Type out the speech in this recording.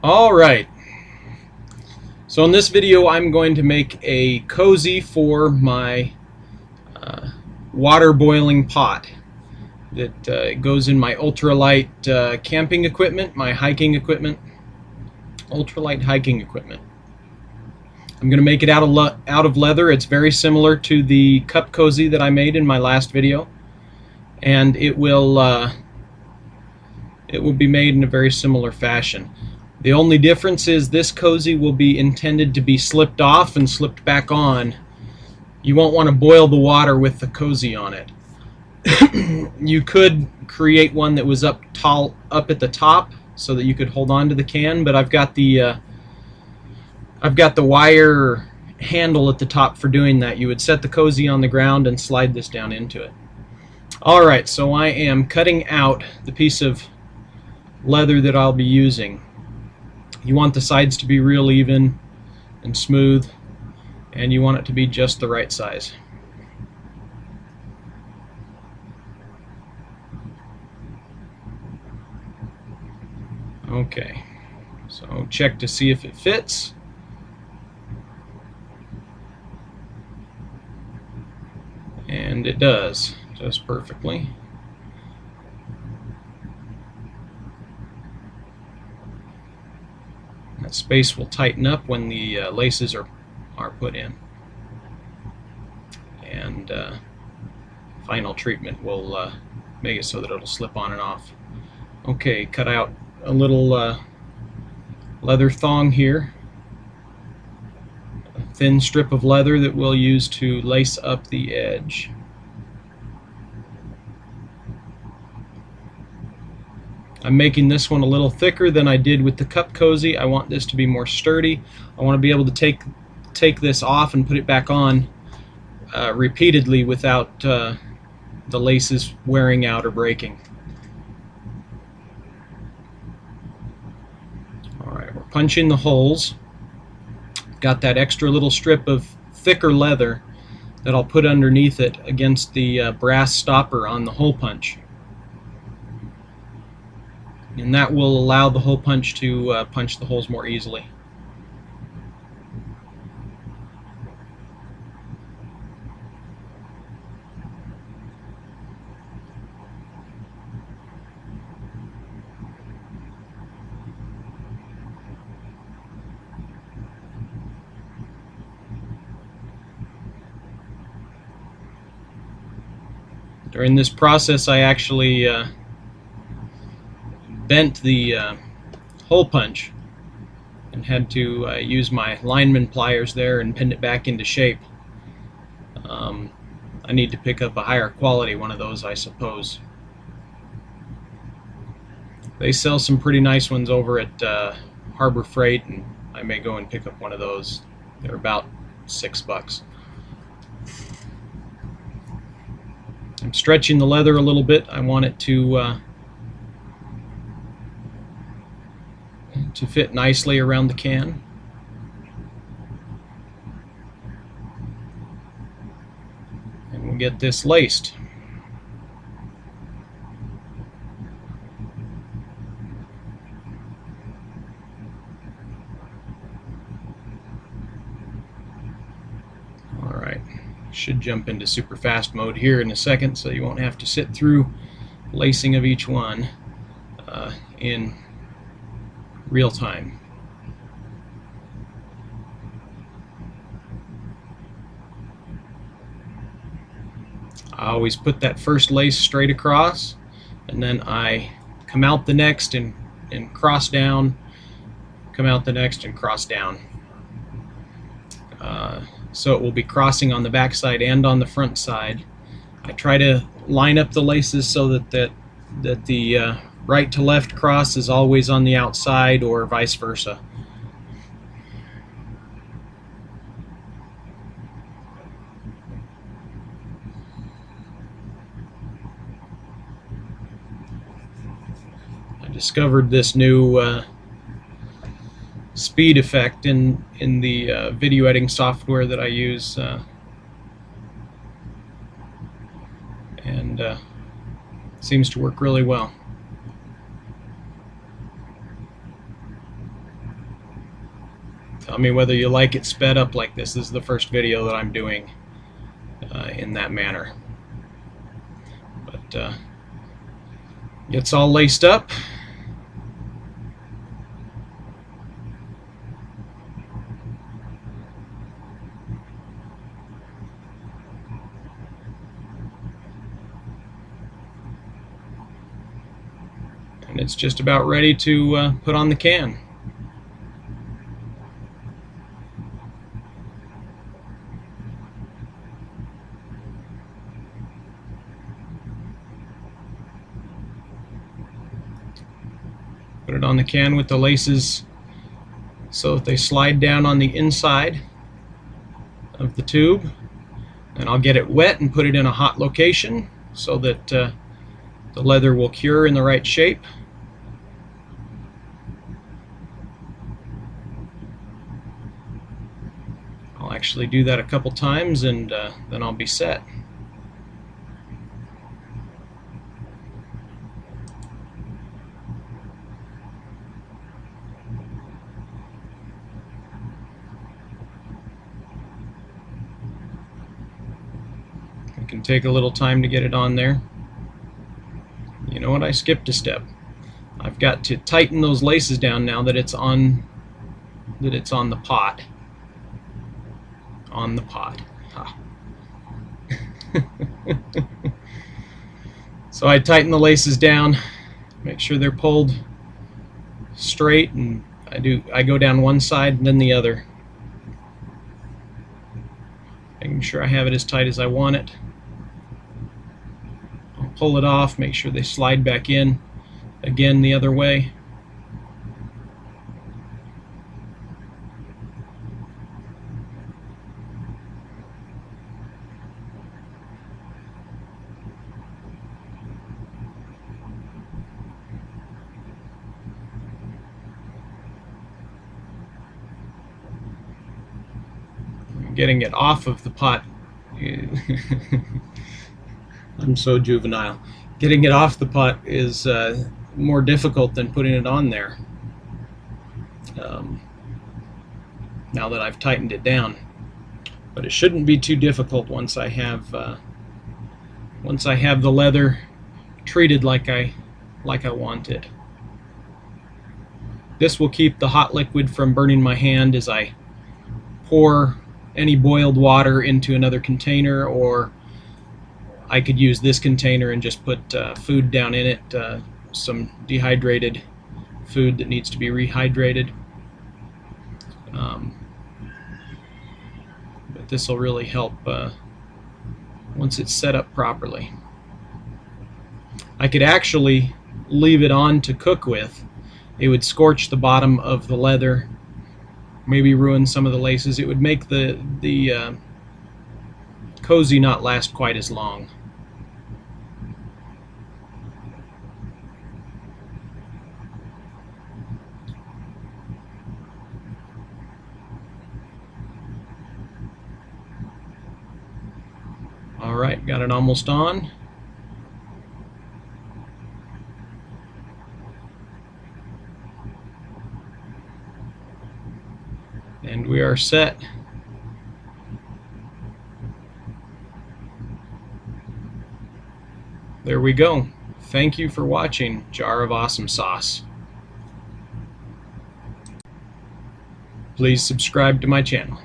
Alright, so in this video I'm going to make a cozy for my water boiling pot that goes in my ultralight camping equipment, my hiking equipment, ultralight hiking equipment. I'm going to make it out of leather. It's very similar to the cup cozy that I made in my last video, and it will be made in a very similar fashion. The only difference is this cozy will be intended to be slipped off and slipped back on. You won't want to boil the water with the cozy on it. You could create one that was up at the top so that you could hold on to the can, but I've got the wire handle at the top for doing that. You would set the cozy on the ground and slide this down into it. Alright, so I am cutting out the piece of leather that I'll be using. You want the sides to be real even and smooth, and you want it to be just the right size. Okay, so check to see if it fits. And it does, just perfectly. That space will tighten up when the laces are put in, and final treatment will make it so that it'll slip on and off. Okay, cut out a little leather thong here, a thin strip of leather that we'll use to lace up the edge. I'm making this one a little thicker than I did with the cup cozy. I want this to be more sturdy. I want to be able to take this off and put it back on repeatedly without the laces wearing out or breaking. Alright, we're punching the holes. Got that extra little strip of thicker leather that I'll put underneath it against the brass stopper on the hole punch. And that will allow the hole punch to punch the holes more easily. During this process, I actually bent the hole punch and had to use my lineman pliers there and pinned it back into shape. I need to pick up a higher quality one of those, I suppose. They sell some pretty nice ones over at Harbor Freight, and I may go and pick up one of those. They're about $6. I'm stretching the leather a little bit. I want it to fit nicely around the can. And we'll get this laced. Alright, should jump into super fast mode here in a second, so you won't have to sit through lacing of each one in real time. I always put that first lace straight across, and then I come out the next and cross down, come out the next and cross down. So it will be crossing on the back side and on the front side. I try to line up the laces so that the right to left cross is always on the outside, or vice versa. I discovered this new speed effect in the video editing software that I use, and seems to work really well. Tell me whether you like it sped up like this. This is the first video that I'm doing in that manner. But gets all laced up. And it's just about ready to put on the can. Put it on the can with the laces so that they slide down on the inside of the tube. And I'll get it wet and put it in a hot location so that the leather will cure in the right shape. I'll actually do that a couple times, and then I'll be set. It can take a little time to get it on there. You know what? I skipped a step. I've got to tighten those laces down now that it's on the pot. On the pot. Ha. So I tighten the laces down, make sure they're pulled straight, and I go down one side and then the other, making sure I have it as tight as I want it. I'll pull it off, make sure they slide back in again the other way. Getting it off of the pot. I'm so juvenile. Getting it off the pot is more difficult than putting it on there. Now that I've tightened it down, but it shouldn't be too difficult once I have the leather treated like I want it. This will keep the hot liquid from burning my hand as I pour any boiled water into another container, or I could use this container and just put food down in it, some dehydrated food that needs to be rehydrated. But this will really help once it's set up properly. I could actually leave it on to cook with. It would scorch the bottom of the leather, maybe ruin some of the laces. It would make the cozy not last quite as long. Alright, got it almost on. And we are set. There we go. Thank you for watching Jar of Awesome Sauce. Please subscribe to my channel.